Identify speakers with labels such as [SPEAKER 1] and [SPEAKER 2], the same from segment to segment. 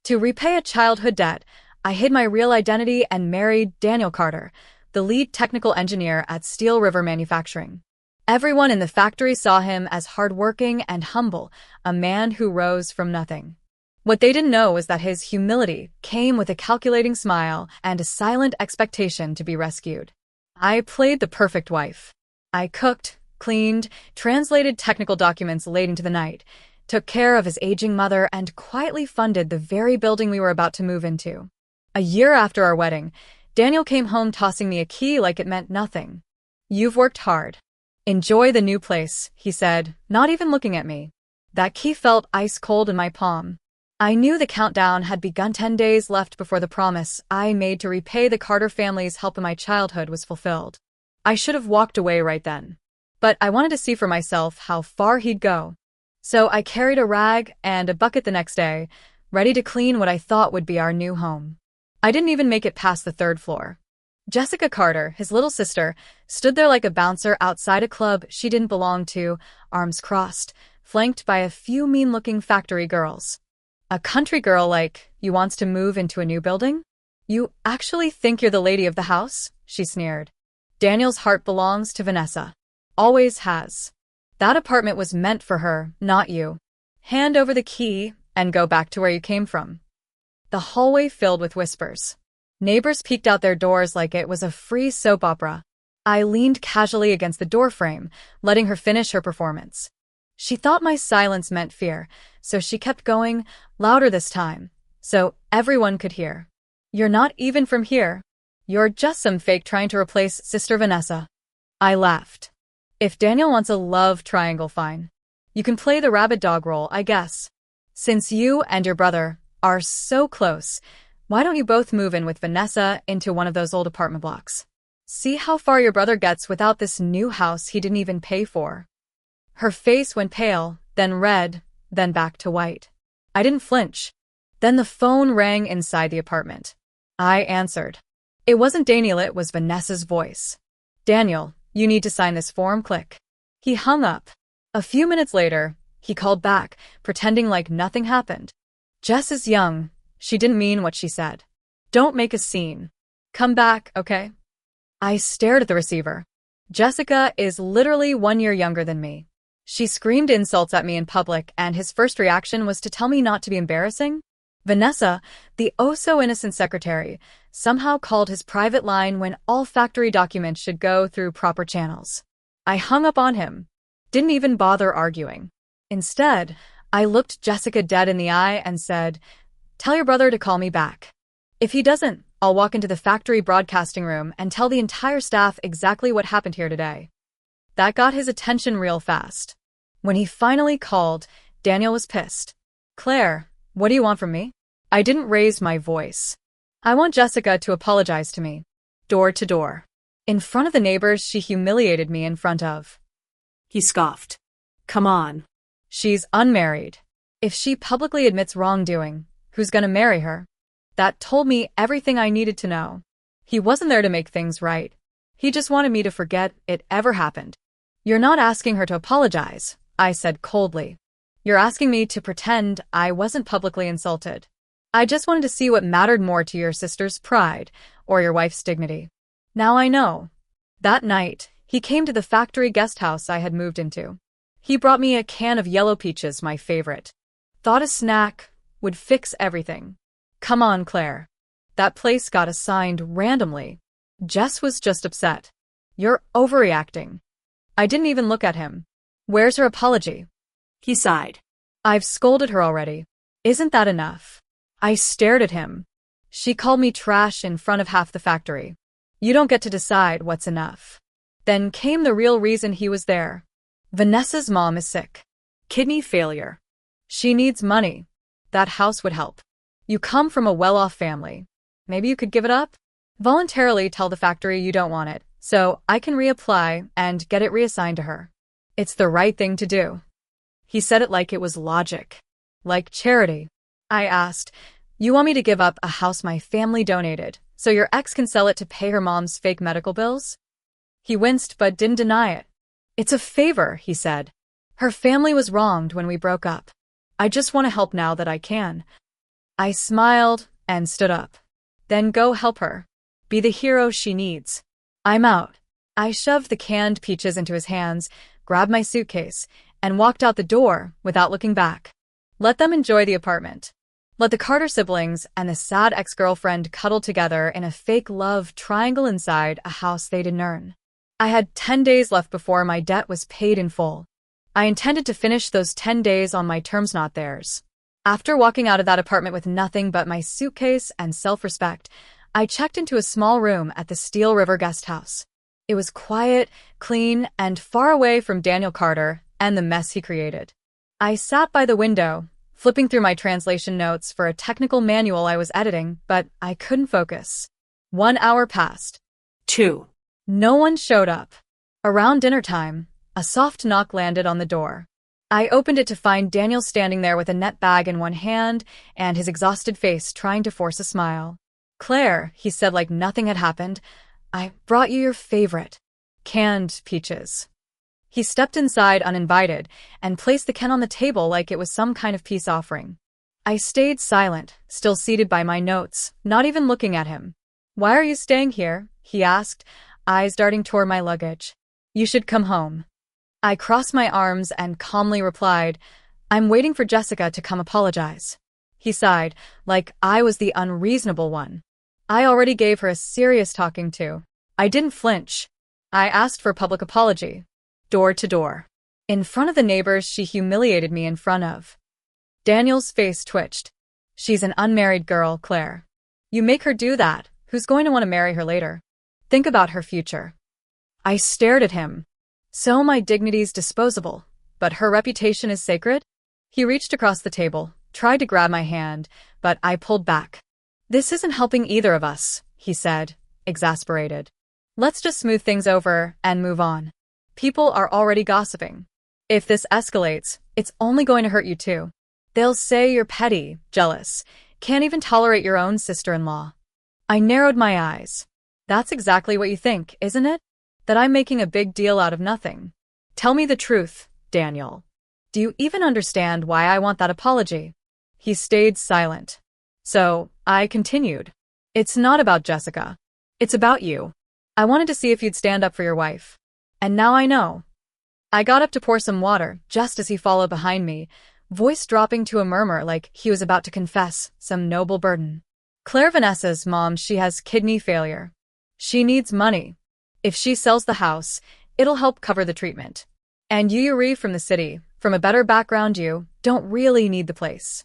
[SPEAKER 1] To repay a childhood debt, I hid my real identity and married Daniel Carter, the lead technical engineer at Steel River Manufacturing. Everyone in the factory saw him as hardworking and humble, a man who rose from nothing. What they didn't know was that his humility came with a calculating smile and a silent expectation to be rescued. I played the perfect wife. I cooked, cleaned, translated technical documents late into the night, took care of his aging mother, and quietly funded the very building we were about to move into. A year after our wedding, Daniel came home tossing me a key like it meant nothing. "You've worked hard. Enjoy the new place," he said, not even looking at me. That key felt ice cold in my palm. I knew the countdown had begun. 10 days left before the promise I made to repay the Carter family's help in my childhood was fulfilled. I should have walked away right then. But I wanted to see for myself how far he'd go. So I carried a rag and a bucket the next day, ready to clean what I thought would be our new home. I didn't even make it past the 3rd floor. Jessica Carter, his little sister, stood there like a bouncer outside a club she didn't belong to, arms crossed, flanked by a few mean-looking factory girls. "A country girl like you wants to move into a new building? You actually think you're the lady of the house?" she sneered. "Daniel's heart belongs to Vanessa. Always has. That apartment was meant for her, not you. Hand over the key and go back to where you came from." The hallway filled with whispers. Neighbors peeked out their doors like it was a free soap opera. I leaned casually against the doorframe, letting her finish her performance. She thought my silence meant fear, so she kept going, louder this time, so everyone could hear. "You're not even from here. You're just some fake trying to replace Sister Vanessa." I laughed. "If Daniel wants a love triangle, fine. You can play the rabid dog role, I guess. Since you and your brother are so close, why don't you both move in with Vanessa into one of those old apartment blocks? See how far your brother gets without this new house he didn't even pay for." Her face went pale, then red, then back to white. I didn't flinch. Then the phone rang inside the apartment. I answered. It wasn't Daniel, it was Vanessa's voice. "Daniel, you need to sign this form, click." He hung up. A few minutes later, he called back, pretending like nothing happened. "Jess is young. She didn't mean what she said. Don't make a scene. Come back, okay?" I stared at the receiver. Jessica is literally 1 year younger than me. She screamed insults at me in public, and his first reaction was to tell me not to be embarrassing. Vanessa, the oh-so-innocent secretary, somehow called his private line when all factory documents should go through proper channels. I hung up on him. Didn't even bother arguing. Instead, I looked Jessica dead in the eye and said, "Tell your brother to call me back. If he doesn't, I'll walk into the factory broadcasting room and tell the entire staff exactly what happened here today." That got his attention real fast. When he finally called, Daniel was pissed. "Claire, what do you want from me?" I didn't raise my voice. "I want Jessica to apologize to me. Door to door. In front of the neighbors she humiliated me in front of." He scoffed. "Come on. She's unmarried. If she publicly admits wrongdoing, who's gonna marry her?" That told me everything I needed to know. He wasn't there to make things right. He just wanted me to forget it ever happened. "You're not asking her to apologize," I said coldly. "You're asking me to pretend I wasn't publicly insulted. I just wanted to see what mattered more to your sister's pride or your wife's dignity. Now I know." That night, he came to the factory guest house I had moved into. He brought me a can of yellow peaches, my favorite. Thought a snack would fix everything. "Come on, Claire. That place got assigned randomly." Jess was just upset. "You're overreacting." I didn't even look at him. "Where's her apology?" He sighed. "I've scolded her already. Isn't that enough?" I stared at him. "She called me trash in front of half the factory. You don't get to decide what's enough." Then came the real reason he was there. "Vanessa's mom is sick. Kidney failure. She needs money. That house would help. You come from a well-off family. Maybe you could give it up? Voluntarily tell the factory you don't want it, so I can reapply and get it reassigned to her. It's the right thing to do." He said it like it was logic. "Like charity." I asked, "You want me to give up a house my family donated, so your ex can sell it to pay her mom's fake medical bills?" He winced but didn't deny it. "It's a favor," he said. "Her family was wronged when we broke up. I just want to help now that I can." I smiled and stood up. Then go help her. Be the hero she needs. I'm out. I shoved the canned peaches into his hands, grabbed my suitcase, and walked out the door without looking back. Let them enjoy the apartment. Let the Carter siblings and the sad ex-girlfriend cuddle together in a fake love triangle inside a house they didn't earn. I had 10 days left before my debt was paid in full. I intended to finish those 10 days on my terms, not theirs. After walking out of that apartment with nothing but my suitcase and self-respect, I checked into a small room at the Steel River guest house. It was quiet, clean, and far away from Daniel Carter and the mess he created. I sat by the window, flipping through my translation notes for a technical manual I was editing, but I couldn't focus. 1 hour passed.
[SPEAKER 2] 2.
[SPEAKER 1] No one showed up. Around dinner time, a soft knock landed on the door. I opened it to find Daniel standing there with a net bag in one hand and his exhausted face trying to force a smile. "Claire," he said like nothing had happened, "I brought you your favorite, canned peaches." He stepped inside uninvited and placed the can on the table like it was some kind of peace offering. I stayed silent, still seated by my notes, not even looking at him. "Why are you staying here?" he asked, eyes darting toward my luggage. "You should come home." I crossed my arms and calmly replied, "I'm waiting for Jessica to come apologize." He sighed, like I was the unreasonable one. I already gave her a serious talking to. I didn't flinch. I asked for public apology. Door to door. In front of the neighbors she humiliated me in front of. Daniel's face twitched. "She's an unmarried girl, Claire. You make her do that, who's going to want to marry her later? Think about her future." I stared at him. So my dignity's disposable, but her reputation is sacred? He reached across the table, tried to grab my hand, but I pulled back. "This isn't helping either of us," he said, exasperated. "Let's just smooth things over and move on. People are already gossiping. If this escalates, it's only going to hurt you too. They'll say you're petty, jealous, can't even tolerate your own sister-in-law." I narrowed my eyes. "That's exactly what you think, isn't it? That I'm making a big deal out of nothing. Tell me the truth, Daniel. Do you even understand why I want that apology?" He stayed silent. So, I continued. "It's not about Jessica. It's about you. I wanted to see if you'd stand up for your wife. And now I know." I got up to pour some water, just as he followed behind me, voice dropping to a murmur like he was about to confess some noble burden. "Claire Vanessa's mom, she has kidney failure. She needs money. If she sells the house, it'll help cover the treatment. And you from the city, from a better background, you don't really need the place."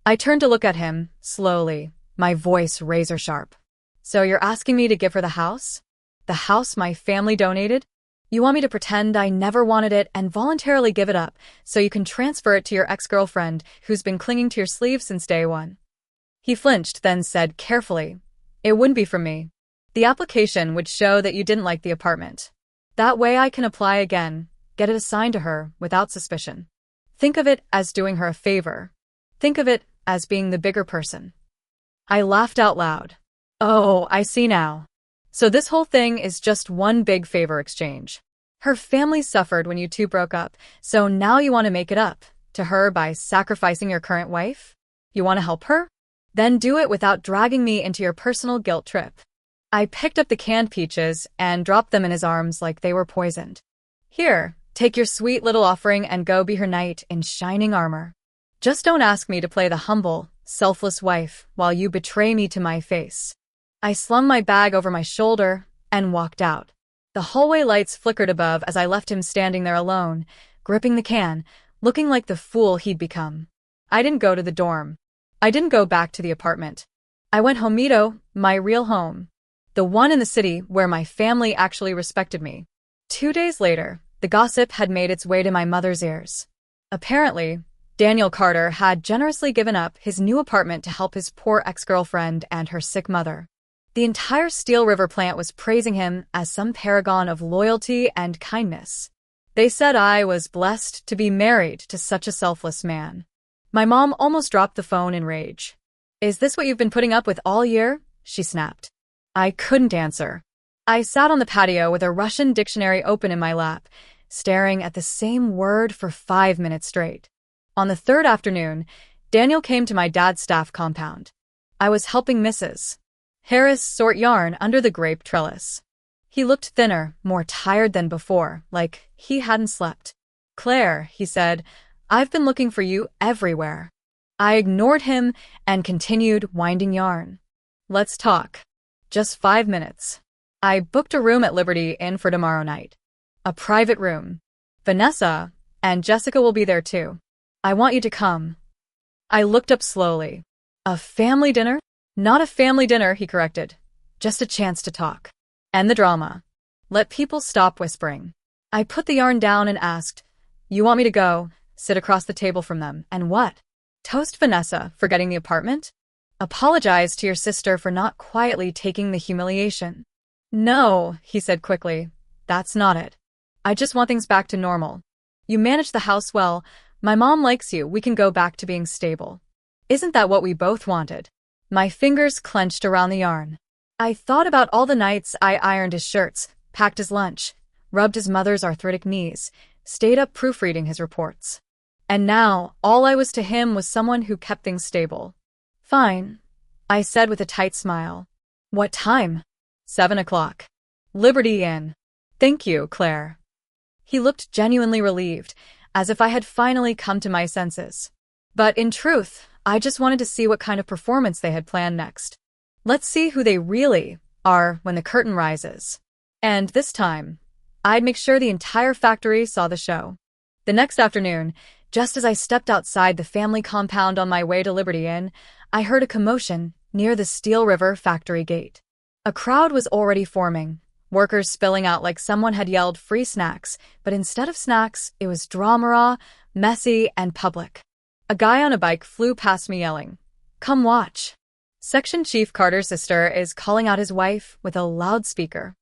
[SPEAKER 1] I turned to look at him, slowly, my voice razor sharp. "So you're asking me to give her the house? The house my family donated? You want me to pretend I never wanted it and voluntarily give it up so you can transfer it to your ex-girlfriend who's been clinging to your sleeve since day one?" He flinched, then said carefully, "It wouldn't be from me. The application would show that you didn't like the apartment. That way I can apply again, get it assigned to her without suspicion. Think of it as doing her a favor. Think of it as being the bigger person." I laughed out loud. "Oh, I see now. So this whole thing is just one big favor exchange. Her family suffered when you two broke up, so now you want to make it up to her by sacrificing your current wife? You want to help her? Then do it without dragging me into your personal guilt trip." I picked up the canned peaches and dropped them in his arms like they were poisoned. "Here, take your sweet little offering and go be her knight in shining armor. Just don't ask me to play the humble, selfless wife while you betray me to my face." I slung my bag over my shoulder and walked out. The hallway lights flickered above as I left him standing there alone, gripping the can, looking like the fool he'd become. I didn't go to the dorm. I didn't go back to the apartment. I went homito, my real home. The one in the city where my family actually respected me. 2 days later, the gossip had made its way to my mother's ears. Apparently, Daniel Carter had generously given up his new apartment to help his poor ex-girlfriend and her sick mother. The entire Steel River plant was praising him as some paragon of loyalty and kindness. They said I was blessed to be married to such a selfless man. My mom almost dropped the phone in rage. "Is this what you've been putting up with all year?" she snapped. I couldn't answer. I sat on the patio with a Russian dictionary open in my lap, staring at the same word for 5 minutes straight. On the third afternoon, Daniel came to my dad's staff compound. I was helping Mrs. Harris sort yarn under the grape trellis. He looked thinner, more tired than before, like he hadn't slept. "Claire," he said, "I've been looking for you everywhere." I ignored him and continued winding yarn. "Let's talk. Just 5 minutes." I booked a room at Liberty Inn for tomorrow night. A private room. Vanessa and Jessica will be there too. I want you to come. I looked up slowly. "A family dinner?" "Not a family dinner," he corrected. "Just a chance to talk. End the drama. Let people stop whispering." I put the yarn down and asked, "You want me to go, sit across the table from them, and what? Toast Vanessa for getting the apartment? Apologize to your sister for not quietly taking the humiliation?" "No," he said quickly. "That's not it. I just want things back to normal. You manage the house well. My mom likes you. We can go back to being stable. Isn't that what we both wanted?" My fingers clenched around the yarn. I thought about all the nights I ironed his shirts, packed his lunch, rubbed his mother's arthritic knees, stayed up proofreading his reports. And now, all I was to him was someone who kept things stable. "Fine," I said with a tight smile. "What time?" 7 o'clock. Liberty Inn. "Thank you, Claire." He looked genuinely relieved, as if I had finally come to my senses. But in truth, I just wanted to see what kind of performance they had planned next. Let's see who they really are when the curtain rises. And this time, I'd make sure the entire factory saw the show. The next afternoon, just as I stepped outside the family compound on my way to Liberty Inn, I heard a commotion near the Steel River factory gate. A crowd was already forming, workers spilling out like someone had yelled free snacks, but instead of snacks, it was drama, messy, and public. A guy on a bike flew past me yelling, "Come watch. Section Chief Carter's sister is calling out his wife with a loudspeaker."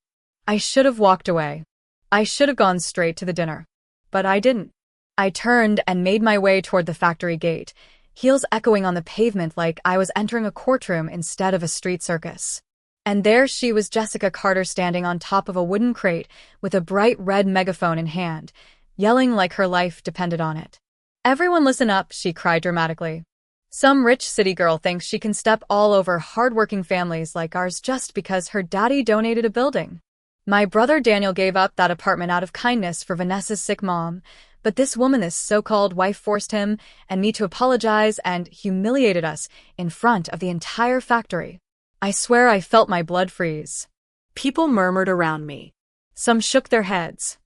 [SPEAKER 1] I should have walked away. I should have gone straight to the dinner. But I didn't. I turned and made my way toward the factory gate, heels echoing on the pavement like I was entering a courtroom instead of a street circus. And there she was, Jessica Carter, standing on top of a wooden crate with a bright red megaphone in hand, yelling like her life depended on it. "Everyone listen up," she cried dramatically. "Some rich city girl thinks she can step all over hardworking families like ours just because her daddy donated a building. My brother Daniel gave up that apartment out of kindness for Vanessa's sick mom, but this woman, this so-called wife, forced him and me to apologize and humiliated us in front of the entire factory." I swear I felt my blood freeze. People murmured around me. Some shook their heads.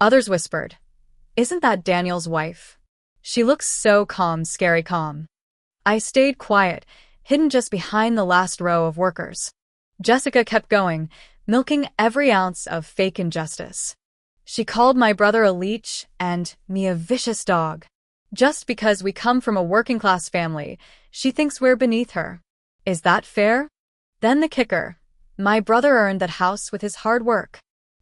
[SPEAKER 1] Others whispered, "Isn't that Daniel's wife? She looks so calm, scary calm." I stayed quiet, hidden just behind the last row of workers. Jessica kept going, milking every ounce of fake injustice. She called my brother a leech and me a vicious dog. Just because we come from a working-class family, she thinks we're beneath her. Is that fair? Then the kicker. My brother earned that house with his hard work.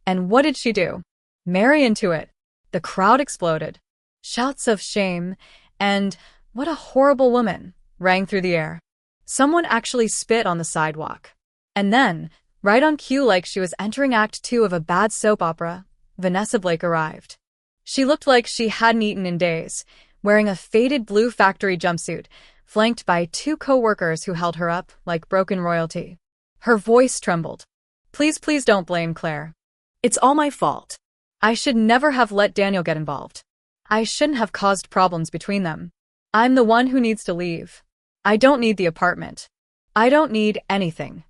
[SPEAKER 1] And what did she do? Marry into it. The crowd exploded. Shouts of shame and "what a horrible woman" rang through the air. Someone actually spit on the sidewalk. And then, right on cue, like she was entering Act 2 of a bad soap opera, Vanessa Blake arrived. She looked like she hadn't eaten in days, wearing a faded blue factory jumpsuit, flanked by 2 co-workers who held her up like broken royalty. Her voice trembled. "Please, please don't blame Claire. It's all my fault. I should never have let Daniel get involved. I shouldn't have caused problems between them. I'm the one who needs to leave. I don't need the apartment. I don't need anything."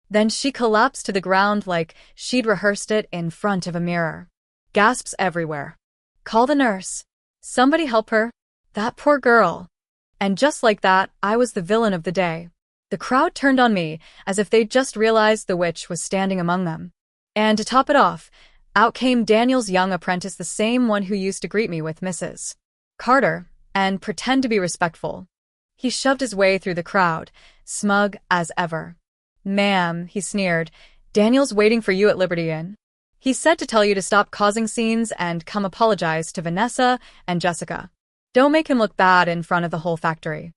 [SPEAKER 1] Then she collapsed to the ground like she'd rehearsed it in front of a mirror. Gasps everywhere. "Call the nurse. Somebody help her. That poor girl." And just like that, I was the villain of the day. The crowd turned on me as if they'd just realized the witch was standing among them. And to top it off, out came Daniel's young apprentice, the same one who used to greet me with Mrs. Carter and pretend to be respectful. He shoved his way through the crowd, smug as ever. "Ma'am," he sneered, "Daniel's waiting for you at Liberty Inn. He said to tell you to stop causing scenes and come apologize to Vanessa and Jessica. Don't make him look bad in front of the whole factory."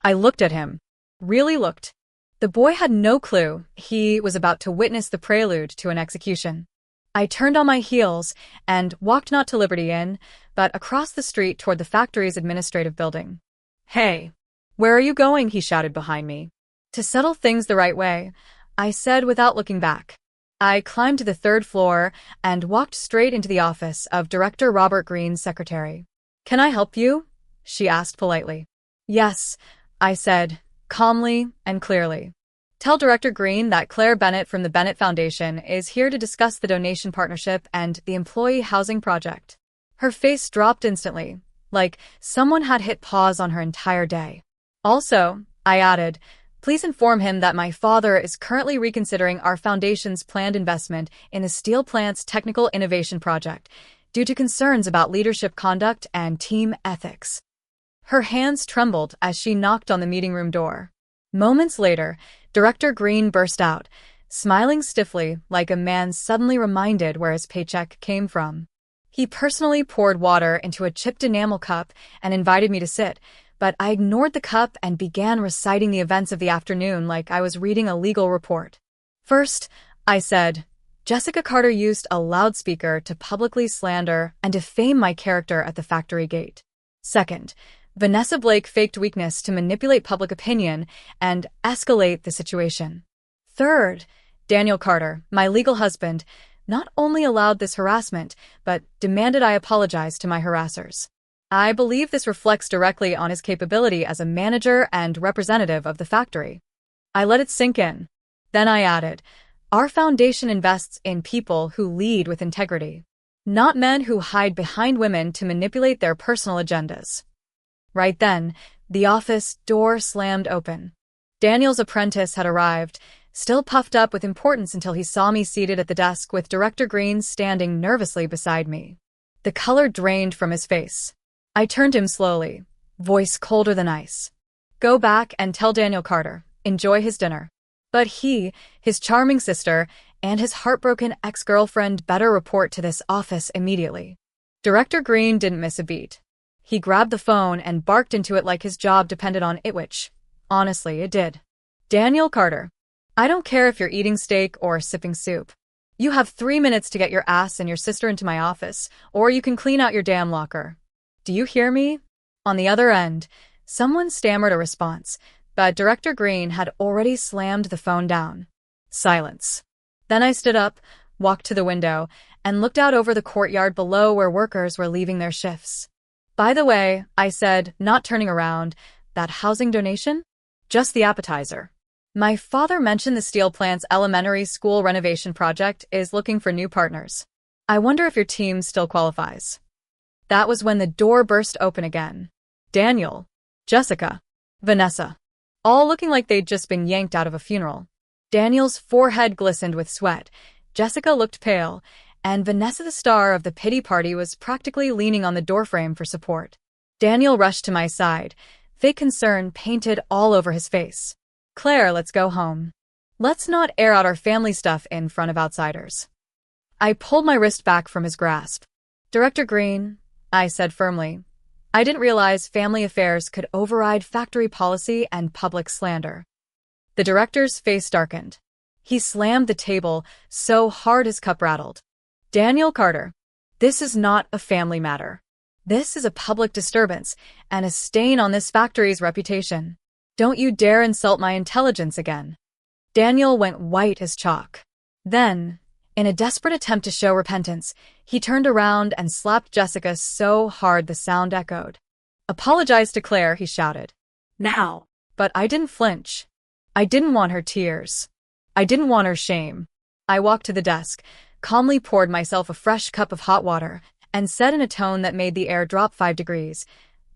[SPEAKER 1] I looked at him. Really looked. The boy had no clue he was about to witness the prelude to an execution. I turned on my heels and walked not to Liberty Inn, but across the street toward the factory's administrative building. "Hey," "Where are you going?" he shouted behind me. "To settle things the right way," I said without looking back. I climbed to the third floor and walked straight into the office of Director Robert Greene's secretary. "Can I help you?" she asked politely. "Yes," I said, calmly and clearly. "Tell Director Greene that Claire Bennett from the Bennett Foundation is here to discuss the donation partnership and the employee housing project." Her face dropped instantly, like someone had hit pause on her entire day. "Also," I added, "please inform him that my father is currently reconsidering our foundation's planned investment in the steel plant's technical innovation project due to concerns about leadership conduct and team ethics." Her hands trembled as she knocked on the meeting room door. Moments later, Director Greene burst out, smiling stiffly like a man suddenly reminded where his paycheck came from. He personally poured water into a chipped enamel cup and invited me to sit, but I ignored the cup and began reciting the events of the afternoon like I was reading a legal report. "First," I said, "Jessica Carter used a loudspeaker to publicly slander and defame my character at the factory gate. Second, Vanessa Blake faked weakness to manipulate public opinion and escalate the situation. Third, Daniel Carter, my legal husband, not only allowed this harassment, but demanded I apologize to my harassers. I believe this reflects directly on his capability as a manager and representative of the factory." I let it sink in. Then I added, "Our foundation invests in people who lead with integrity, not men who hide behind women to manipulate their personal agendas." Right then, the office door slammed open. Daniel's apprentice had arrived, still puffed up with importance until he saw me seated at the desk with Director Greene standing nervously beside me. The color drained from his face. I turned to him slowly, voice colder than ice. "Go back and tell Daniel Carter, enjoy his dinner. But he, his charming sister, and his heartbroken ex-girlfriend better report to this office immediately." Director Greene didn't miss a beat. He grabbed the phone and barked into it like his job depended on it, which, honestly, it did. "Daniel Carter, I don't care if you're eating steak or sipping soup. You have 3 minutes to get your ass and your sister into my office, or you can clean out your damn locker. Do you hear me?" On the other end, someone stammered a response, but Director Greene had already slammed the phone down. Silence. Then I stood up, walked to the window, and looked out over the courtyard below where workers were leaving their shifts. "By the way," I said, not turning around, "that housing donation? Just the appetizer. My father mentioned the steel plant's elementary school renovation project is looking for new partners. I wonder if your team still qualifies." That was when the door burst open again. Daniel, Jessica, Vanessa, all looking like they'd just been yanked out of a funeral. Daniel's forehead glistened with sweat, Jessica looked pale, and Vanessa, the star of the pity party, was practically leaning on the doorframe for support. Daniel rushed to my side, fake concern painted all over his face. "Claire, let's go home. Let's not air out our family stuff in front of outsiders." I pulled my wrist back from his grasp. "Director Greene," I said firmly, "I didn't realize family affairs could override factory policy and public slander." The director's face darkened. He slammed the table so hard his cup rattled. "Daniel Carter, this is not a family matter. This is a public disturbance and a stain on this factory's reputation. Don't you dare insult my intelligence again." Daniel went white as chalk. Then, in a desperate attempt to show repentance, he turned around and slapped Jessica so hard the sound echoed. "Apologize to Claire," he shouted. "Now." But I didn't flinch. I didn't want her tears. I didn't want her shame. I walked to the desk, calmly poured myself a fresh cup of hot water, and said in a tone that made the air drop 5 degrees,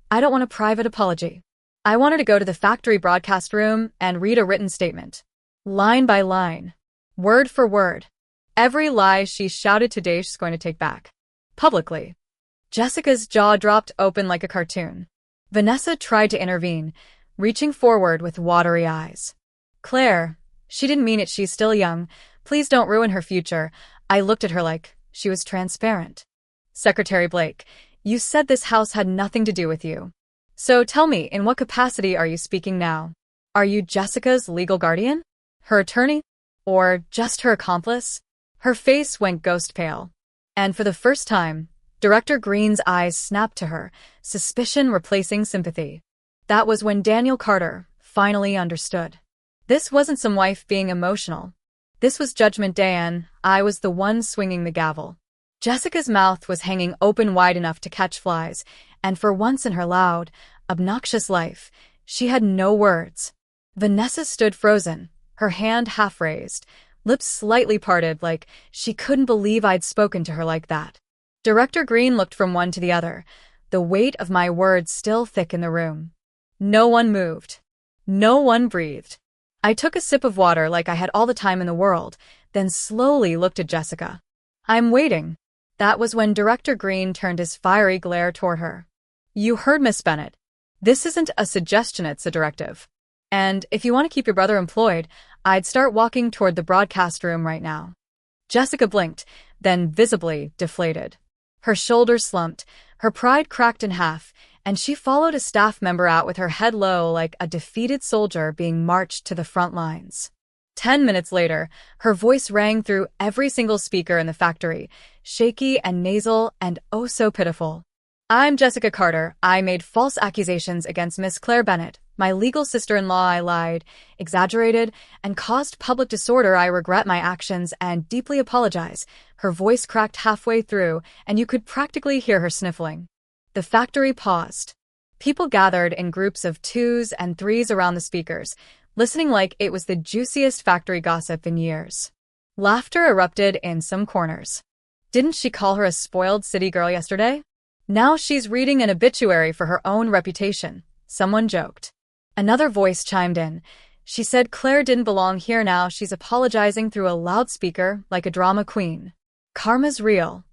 [SPEAKER 1] "I don't want a private apology. I want her to go to the factory broadcast room and read a written statement. Line by line. Word for word. Every lie she shouted today she's going to take back. Publicly." Jessica's jaw dropped open like a cartoon. Vanessa tried to intervene, reaching forward with watery eyes. "Claire, she didn't mean it. She's still young. Please don't ruin her future." I looked at her like she was transparent. "Secretary Blake, you said this house had nothing to do with you. So tell me, in what capacity are you speaking now? Are you Jessica's legal guardian? Her attorney? Or just her accomplice?" Her face went ghost pale. And for the first time, Director Greene's eyes snapped to her, suspicion replacing sympathy. That was when Daniel Carter finally understood. This wasn't some wife being emotional. This was Judgment Day, and I was the one swinging the gavel. Jessica's mouth was hanging open wide enough to catch flies, and for once in her loud, obnoxious life, she had no words. Vanessa stood frozen, her hand half raised, lips slightly parted like she couldn't believe I'd spoken to her like that. Director Green looked from one to the other, the weight of my words still thick in the room. No one moved. No one breathed. I took a sip of water like I had all the time in the world, then slowly looked at Jessica. "I'm waiting." That was when Director Green turned his fiery glare toward her. "You heard Miss Bennett. This isn't a suggestion, it's a directive. And if you want to keep your brother employed, I'd start walking toward the broadcast room right now." Jessica blinked, then visibly deflated. Her shoulders slumped, her pride cracked in half, and she followed a staff member out with her head low like a defeated soldier being marched to the front lines. 10 minutes later, her voice rang through every single speaker in the factory, shaky and nasal and oh so pitiful. "I'm Jessica Carter. I made false accusations against Miss Claire Bennett, my legal sister-in-law. I lied, exaggerated, and caused public disorder. I regret my actions and deeply apologize." Her voice cracked halfway through, and you could practically hear her sniffling. The factory paused. People gathered in groups of 2s and 3s around the speakers, listening like it was the juiciest factory gossip in years. Laughter erupted in some corners. "Didn't she call her a spoiled city girl yesterday? Now she's reading an obituary for her own reputation," someone joked. Another voice chimed in. "She said Claire didn't belong here. Now she's apologizing through a loudspeaker like a drama queen. Karma's real."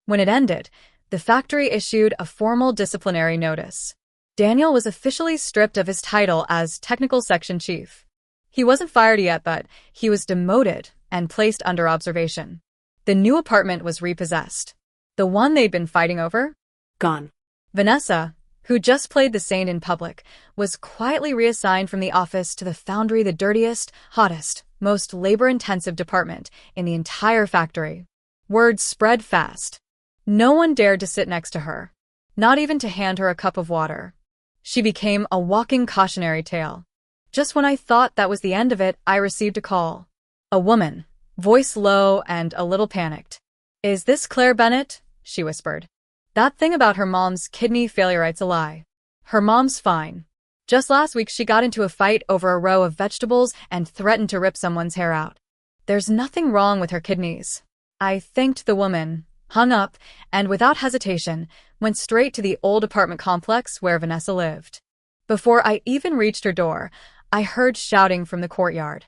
[SPEAKER 1] When it ended, the factory issued a formal disciplinary notice. Daniel was officially stripped of his title as technical section chief. He wasn't fired yet, but he was demoted and placed under observation. The new apartment was repossessed. The one they'd been fighting over? Gone. Vanessa, who just played the saint in public, was quietly reassigned from the office to the foundry, the dirtiest, hottest, most labor-intensive department in the entire factory. Word spread fast. No one dared to sit next to her, not even to hand her a cup of water. She became a walking cautionary tale. Just when I thought that was the end of it, I received a call. A woman, voice low and a little panicked. "Is this Claire Bennett?" she whispered. "That thing about her mom's kidney failure, it's a lie. Her mom's fine. Just last week she got into a fight over a row of vegetables and threatened to rip someone's hair out. There's nothing wrong with her kidneys." I thanked the woman, hung up, and without hesitation, went straight to the old apartment complex where Vanessa lived. Before I even reached her door, I heard shouting from the courtyard.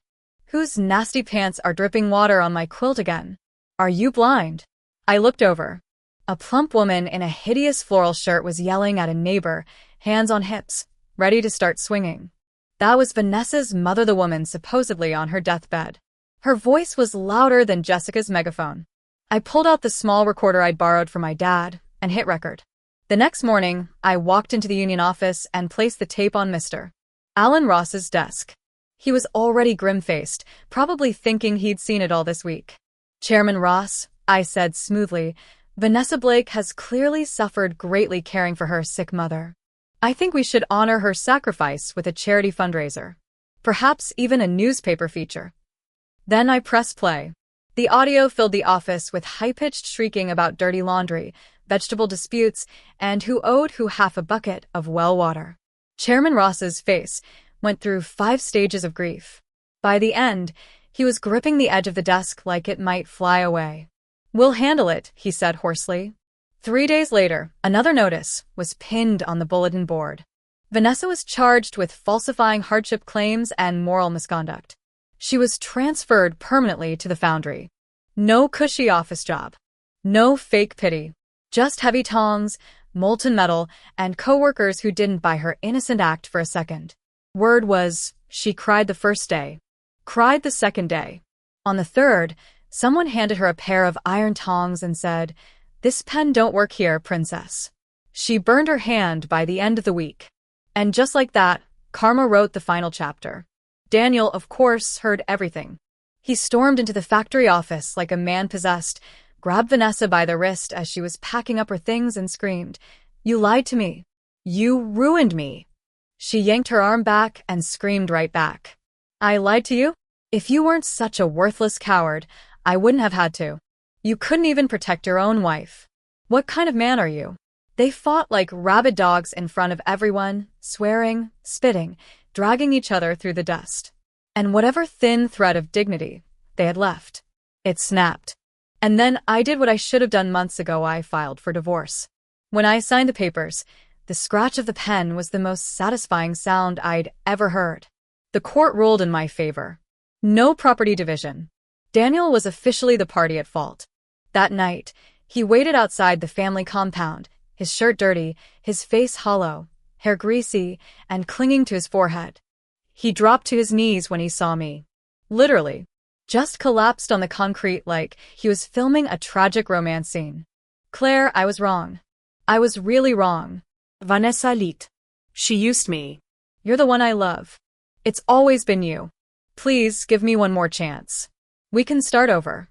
[SPEAKER 1] "Whose nasty pants are dripping water on my quilt again? Are you blind?" I looked over. A plump woman in a hideous floral shirt was yelling at a neighbor, hands on hips, ready to start swinging. That was Vanessa's mother, the woman supposedly on her deathbed. Her voice was louder than Jessica's megaphone. I pulled out the small recorder I'd borrowed from my dad and hit record. The next morning, I walked into the union office and placed the tape on Mr. Alan Ross's desk. He was already grim-faced, probably thinking he'd seen it all this week. "Chairman Ross," I said smoothly, "Vanessa Blake has clearly suffered greatly caring for her sick mother. I think we should honor her sacrifice with a charity fundraiser. Perhaps even a newspaper feature." Then I pressed play. The audio filled the office with high-pitched shrieking about dirty laundry, vegetable disputes, and who owed who half a bucket of well water. Chairman Ross's face went through 5 stages of grief. By the end, he was gripping the edge of the desk like it might fly away. "We'll handle it," he said hoarsely. 3 days later, another notice was pinned on the bulletin board. Vanessa was charged with falsifying hardship claims and moral misconduct. She was transferred permanently to the foundry. No cushy office job. No fake pity. Just heavy tongs, molten metal, and coworkers who didn't buy her innocent act for a second. Word was, she cried the first day. Cried the second day. On the third, someone handed her a pair of iron tongs and said, "This pen don't work here, princess." She burned her hand by the end of the week. And just like that, karma wrote the final chapter. Daniel, of course, heard everything. He stormed into the factory office like a man possessed, grabbed Vanessa by the wrist as she was packing up her things and screamed, "You lied to me. You ruined me." She yanked her arm back and screamed right back. I lied to you? If you weren't such a worthless coward, I wouldn't have had to. You couldn't even protect your own wife. What kind of man are you? They fought like rabid dogs in front of everyone, swearing, spitting, dragging each other through the dust. And whatever thin thread of dignity they had left, it snapped. And then I did what I should have done months ago. I filed for divorce. When I signed the papers, the scratch of the pen was the most satisfying sound I'd ever heard. The court ruled in my favor. No property division. Daniel was officially the party at fault. That night, he waited outside the family compound, his shirt dirty, his face hollow, hair greasy, and clinging to his forehead. He dropped to his knees when he saw me. Literally. Just collapsed on the concrete like he was filming a tragic romance scene. Claire, I was wrong. I was really wrong. Vanessa lied. She used me. You're the one I love. It's always been you. Please give me one more chance. We can start over.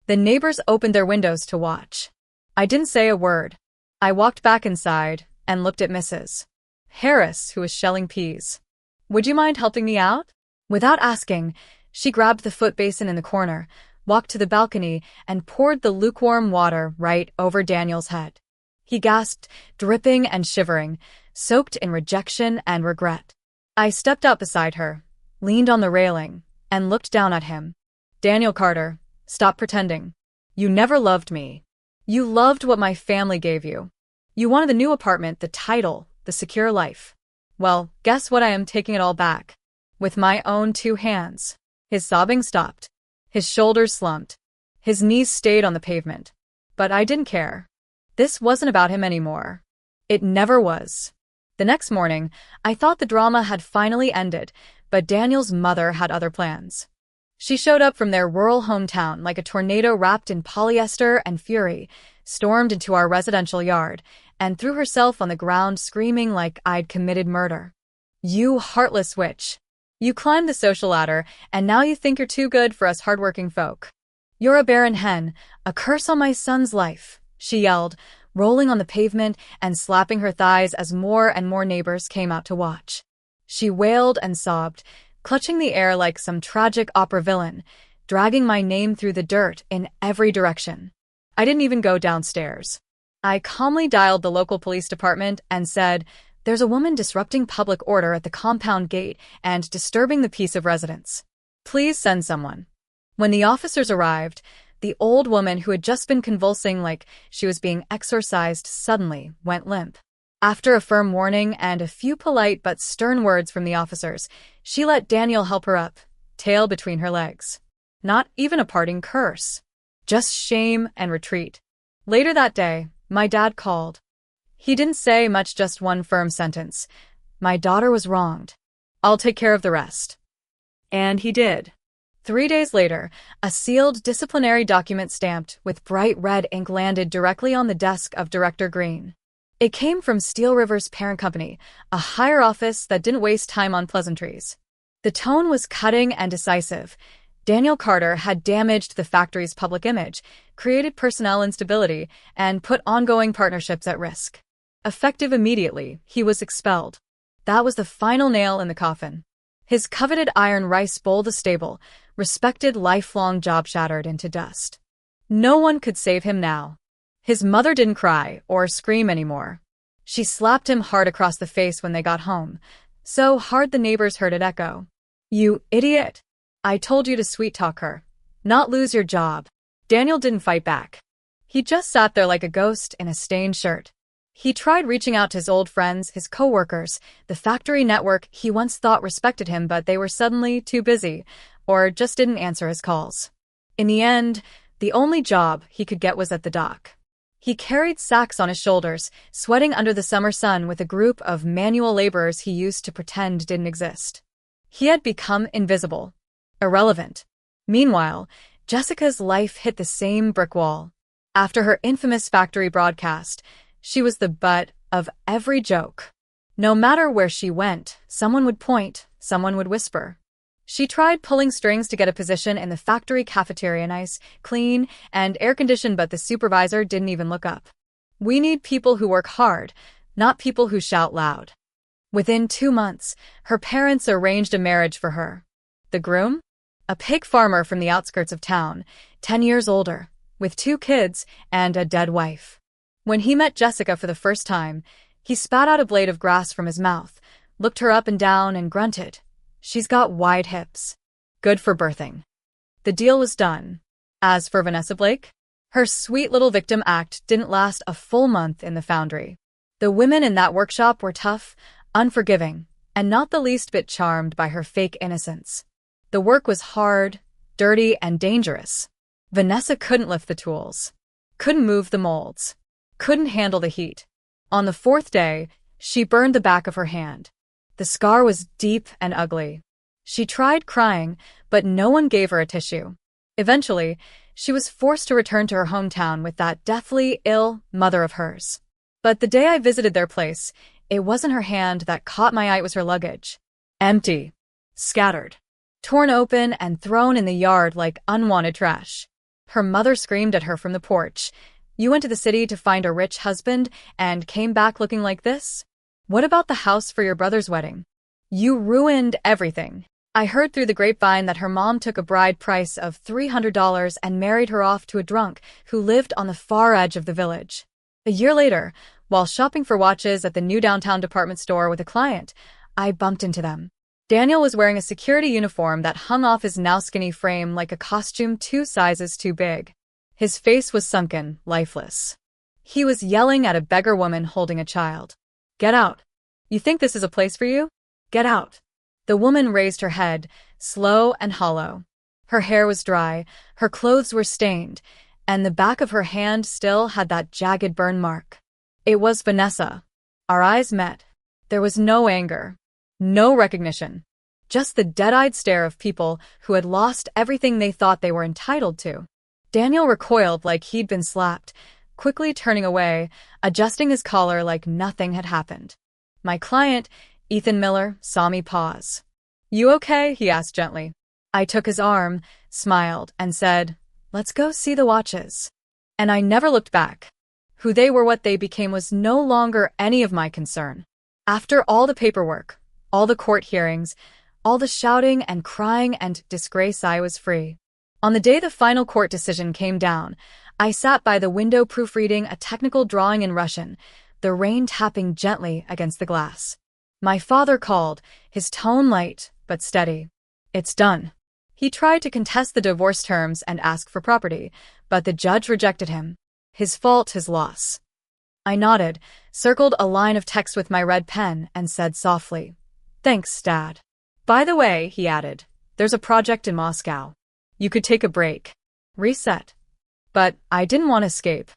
[SPEAKER 1] The neighbors opened their windows to watch. I didn't say a word. I walked back inside and looked at Mrs. Harris, who was shelling peas. Would you mind helping me out? Without asking, she grabbed the foot basin in the corner, walked to the balcony, and poured the lukewarm water right over Daniel's head. He gasped, dripping and shivering, soaked in rejection and regret. I stepped up beside her, leaned on the railing, and looked down at him. Daniel Carter, stop pretending. You never loved me. You loved what my family gave you. You wanted the new apartment, the title, the secure life. Well, guess what? I am taking it all back. With my own 2 hands. His sobbing stopped. His shoulders slumped. His knees stayed on the pavement. But I didn't care. This wasn't about him anymore. It never was. The next morning, I thought the drama had finally ended, but Daniel's mother had other plans. She showed up from their rural hometown like a tornado wrapped in polyester and fury, stormed into our residential yard, and threw herself on the ground screaming like I'd committed murder. You heartless witch. You climbed the social ladder, and now you think you're too good for us hardworking folk. You're a barren hen, a curse on my son's life, she yelled, rolling on the pavement and slapping her thighs as more and more neighbors came out to watch. She wailed and sobbed, clutching the air like some tragic opera villain, dragging my name through the dirt in every direction. I didn't even go downstairs. I calmly dialed the local police department and said, "There's a woman disrupting public order at the compound gate and disturbing the peace of residents. Please send someone." When the officers arrived, the old woman who had just been convulsing like she was being exorcised suddenly went limp. After a firm warning and a few polite but stern words from the officers, she let Daniel help her up, tail between her legs. Not even a parting curse. Just shame and retreat. Later that day, my dad called. He didn't say much, just one firm sentence. My daughter was wronged. I'll take care of the rest. And he did. 3 days later, a sealed disciplinary document stamped with bright red ink landed directly on the desk of Director Green. It came from Steel River's parent company, a higher office that didn't waste time on pleasantries. The tone was cutting and decisive. Daniel Carter had damaged the factory's public image, created personnel instability, and put ongoing partnerships at risk. Effective immediately, he was expelled. That was the final nail in the coffin. His coveted iron rice bowl, the stable, respected lifelong job shattered into dust. No one could save him now. His mother didn't cry or scream anymore. She slapped him hard across the face when they got home, so hard the neighbors heard it echo. You idiot! I told you to sweet-talk her, not lose your job. Daniel didn't fight back. He just sat there like a ghost in a stained shirt. He tried reaching out to his old friends, his co-workers, the factory network he once thought respected him, but they were suddenly too busy, or just didn't answer his calls. In the end, the only job he could get was at the dock. He carried sacks on his shoulders, sweating under the summer sun with a group of manual laborers he used to pretend didn't exist. He had become invisible, irrelevant. Meanwhile, Jessica's life hit the same brick wall. After her infamous factory broadcast, she was the butt of every joke. No matter where she went, someone would point, someone would whisper. She tried pulling strings to get a position in the factory cafeteria, nice, clean, and air-conditioned, but the supervisor didn't even look up. We need people who work hard, not people who shout loud. Within 2 months, her parents arranged a marriage for her. The groom? A pig farmer from the outskirts of town, 10 years older, with 2 kids and a dead wife. When he met Jessica for the first time, he spat out a blade of grass from his mouth, looked her up and down, and grunted. She's got wide hips. Good for birthing. The deal was done. As for Vanessa Blake, her sweet little victim act didn't last a full month in the foundry. The women in that workshop were tough, unforgiving, and not the least bit charmed by her fake innocence. The work was hard, dirty, and dangerous. Vanessa couldn't lift the tools, couldn't move the molds, couldn't handle the heat. On the 4th day, she burned the back of her hand. The scar was deep and ugly. She tried crying, but no one gave her a tissue. Eventually, she was forced to return to her hometown with that deathly ill mother of hers. But the day I visited their place, it wasn't her hand that caught my eye, it was her luggage. Empty. Scattered. Torn open and thrown in the yard like unwanted trash. Her mother screamed at her from the porch. You went to the city to find a rich husband and came back looking like this? What about the house for your brother's wedding? You ruined everything. I heard through the grapevine that her mom took a bride price of $300 and married her off to a drunk who lived on the far edge of the village. A year later, while shopping for watches at the new downtown department store with a client, I bumped into them. Daniel was wearing a security uniform that hung off his now skinny frame like a costume 2 sizes too big. His face was sunken, lifeless. He was yelling at a beggar woman holding a child. Get out. You think this is a place for you? Get out. The woman raised her head, slow and hollow. Her hair was dry, her clothes were stained, and the back of her hand still had that jagged burn mark. It was Vanessa. Our eyes met. There was no anger, no recognition, just the dead-eyed stare of people who had lost everything they thought they were entitled to. Daniel recoiled like he'd been slapped, quickly turning away, adjusting his collar like nothing had happened. My client, Ethan Miller, saw me pause. You okay? He asked gently. I took his arm, smiled, and said, let's go see the watches. And I never looked back. Who they were, what they became, was no longer any of my concern. After all the paperwork, all the court hearings, all the shouting and crying and disgrace, I was free. On the day the final court decision came down, I sat by the window proofreading a technical drawing in Russian, the rain tapping gently against the glass. My father called, his tone light but steady. It's done. He tried to contest the divorce terms and ask for property, but the judge rejected him. His fault, his loss. I nodded, circled a line of text with my red pen, and said softly, Thanks, Dad. By the way, he added, there's a project in Moscow. You could take a break. Reset. But I didn't want to escape.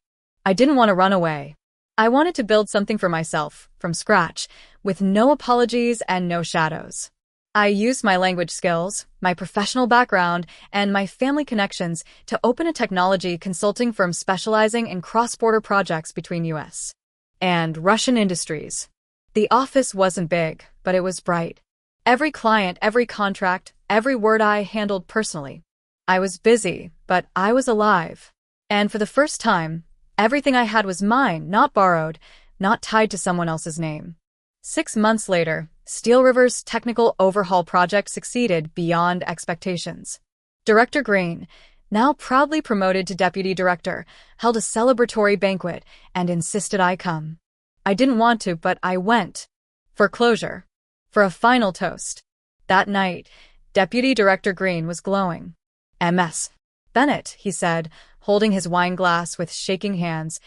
[SPEAKER 1] I didn't want to run away. I wanted to build something for myself, from scratch, with no apologies and no shadows. I used my language skills, my professional background, and my family connections to open a technology consulting firm specializing in cross-border projects between U.S. and Russian industries. The office wasn't big, but it was bright. Every client, every contract, every word I handled personally. I was busy, but I was alive. And for the first time, everything I had was mine, not borrowed, not tied to someone else's name. 6 months later, Steel River's technical overhaul project succeeded beyond expectations. Director Green, now proudly promoted to deputy director, held a celebratory banquet and insisted I come. I didn't want to, but I went. For closure. For a final toast. That night, Deputy Director Green was glowing. MS. Bennett, he said, holding his wine glass with shaking hands.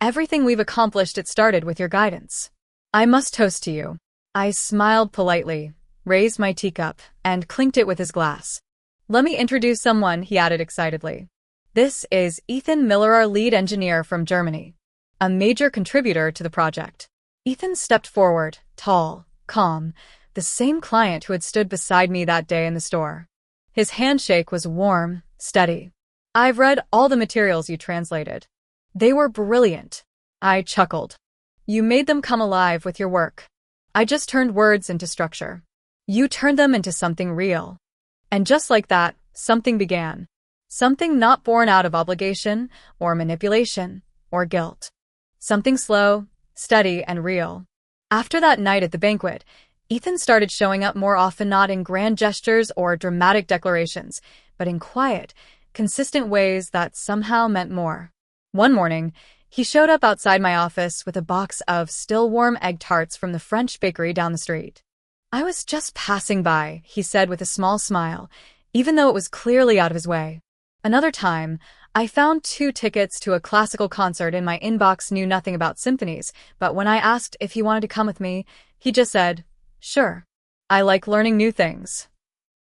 [SPEAKER 1] Everything we've accomplished, it started with your guidance. I must toast to you. I smiled politely, raised my teacup, and clinked it with his glass. Let me introduce someone, he added excitedly. This is Ethan Miller, our lead engineer from Germany, a major contributor to the project. Ethan stepped forward, tall, calm, the same client who had stood beside me that day in the store. His handshake was warm, steady. I've read all the materials you translated. They were brilliant. I chuckled. You made them come alive with your work. I just turned words into structure. You turned them into something real. And just like that, something began. Something not born out of obligation, or manipulation, or guilt. Something slow, steady, and real. After that night at the banquet, Ethan started showing up more often, not in grand gestures or dramatic declarations, but in quiet, consistent ways that somehow meant more. One morning, he showed up outside my office with a box of still warm egg tarts from the French bakery down the street. "I was just passing by," he said with a small smile, even though it was clearly out of his way. Another time, I found 2 tickets to a classical concert in my inbox. Knew nothing about symphonies, but when I asked if he wanted to come with me, he just said, "Sure. I like learning new things."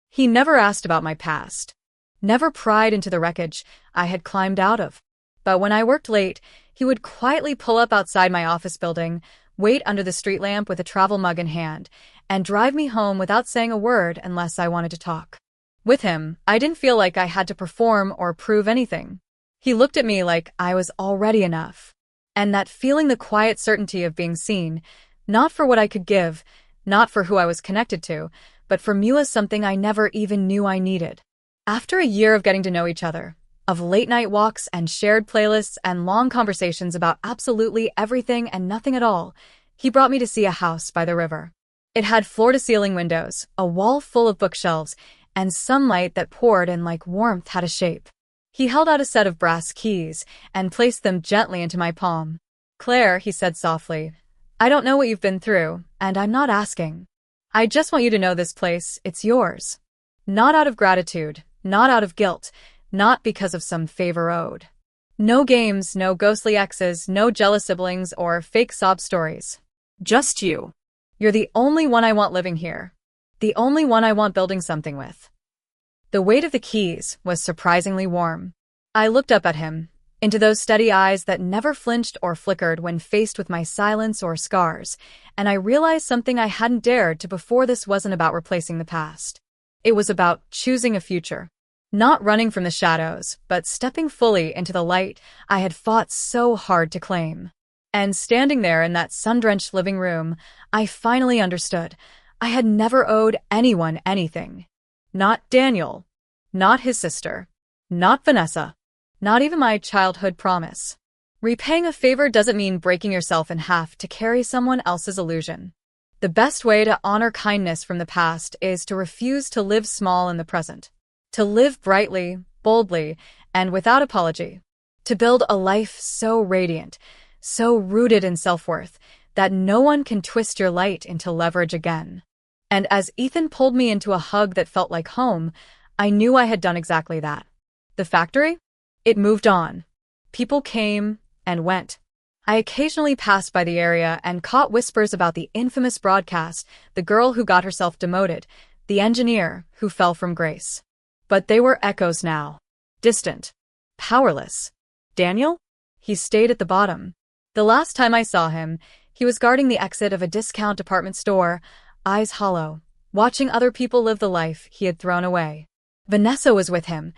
[SPEAKER 1] He never asked about my past. Never pried into the wreckage I had climbed out of. But when I worked late, he would quietly pull up outside my office building, wait under the street lamp with a travel mug in hand, and drive me home without saying a word unless I wanted to talk. With him, I didn't feel like I had to perform or prove anything. He looked at me like I was already enough. And that feeling, the quiet certainty of being seen, not for what I could give, not for who I was connected to, but for me, was something I never even knew I needed. After a year of getting to know each other, of late-night walks and shared playlists and long conversations about absolutely everything and nothing at all, he brought me to see a house by the river. It had floor-to-ceiling windows, a wall full of bookshelves, and sunlight that poured in like warmth had a shape. He held out a set of brass keys and placed them gently into my palm. "Claire," he said softly, "I don't know what you've been through, and I'm not asking. I just want you to know this place, it's yours. Not out of gratitude, not out of guilt, not because of some favor owed. No games, no ghostly exes, no jealous siblings or fake sob stories. Just you. You're the only one I want living here. The only one I want building something with." The weight of the keys was surprisingly warm. I looked up at him, into those steady eyes that never flinched or flickered when faced with my silence or scars, and I realized something I hadn't dared to before. This wasn't about replacing the past. It was about choosing a future. Not running from the shadows, but stepping fully into the light I had fought so hard to claim. And standing there in that sun-drenched living room, I finally understood. I had never owed anyone anything. Not Daniel. Not his sister. Not Vanessa. Not even my childhood promise. Repaying a favor doesn't mean breaking yourself in half to carry someone else's illusion. The best way to honor kindness from the past is to refuse to live small in the present. To live brightly, boldly, and without apology. To build a life so radiant, so rooted in self-worth, that no one can twist your light into leverage again. And as Ethan pulled me into a hug that felt like home, I knew I had done exactly that. The factory? It moved on. People came and went. I occasionally passed by the area and caught whispers about the infamous broadcast, the girl who got herself demoted, the engineer who fell from grace. But they were echoes now. Distant. Powerless. Daniel? He stayed at the bottom. The last time I saw him, he was guarding the exit of a discount department store, eyes hollow, watching other people live the life he had thrown away. Vanessa was with him,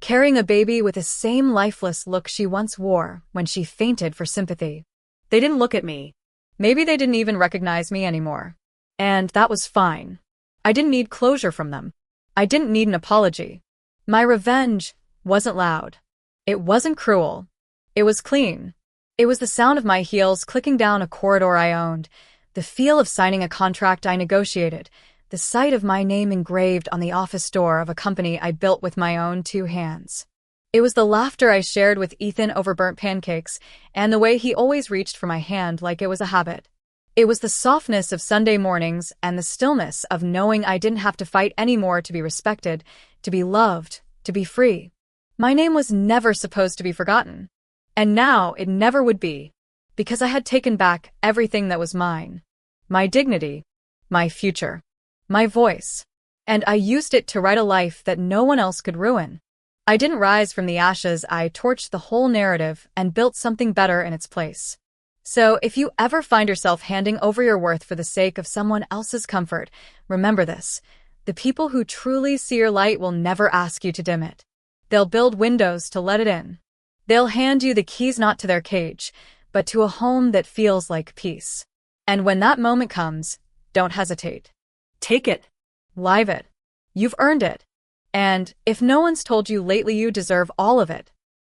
[SPEAKER 1] carrying a baby with the same lifeless look she once wore when she fainted for sympathy. They didn't look at me. Maybe they didn't even recognize me anymore. And that was fine. I didn't need closure from them. I didn't need an apology. My revenge wasn't loud. It wasn't cruel. It was clean. It was the sound of my heels clicking down a corridor I owned, the feel of signing a contract I negotiated, the sight of my name engraved on the office door of a company I built with my own 2 hands. It was the laughter I shared with Ethan over burnt pancakes, and the way he always reached for my hand like it was a habit. It was the softness of Sunday mornings and the stillness of knowing I didn't have to fight anymore to be respected, to be loved, to be free. My name was never supposed to be forgotten. And now it never would be. Because I had taken back everything that was mine. My dignity. My future. My voice. And I used it to write a life that no one else could ruin. I didn't rise from the ashes. I torched the whole narrative and built something better in its place. So if you ever find yourself handing over your worth for the sake of someone else's comfort, remember this. The people who truly see your light will never ask you to dim it. They'll build windows to let it in. They'll hand you the keys not to their cage, but to a home that feels like peace. And when that moment comes, don't hesitate. Take it. Live it. You've earned it. And if no one's told you lately, you deserve all of it.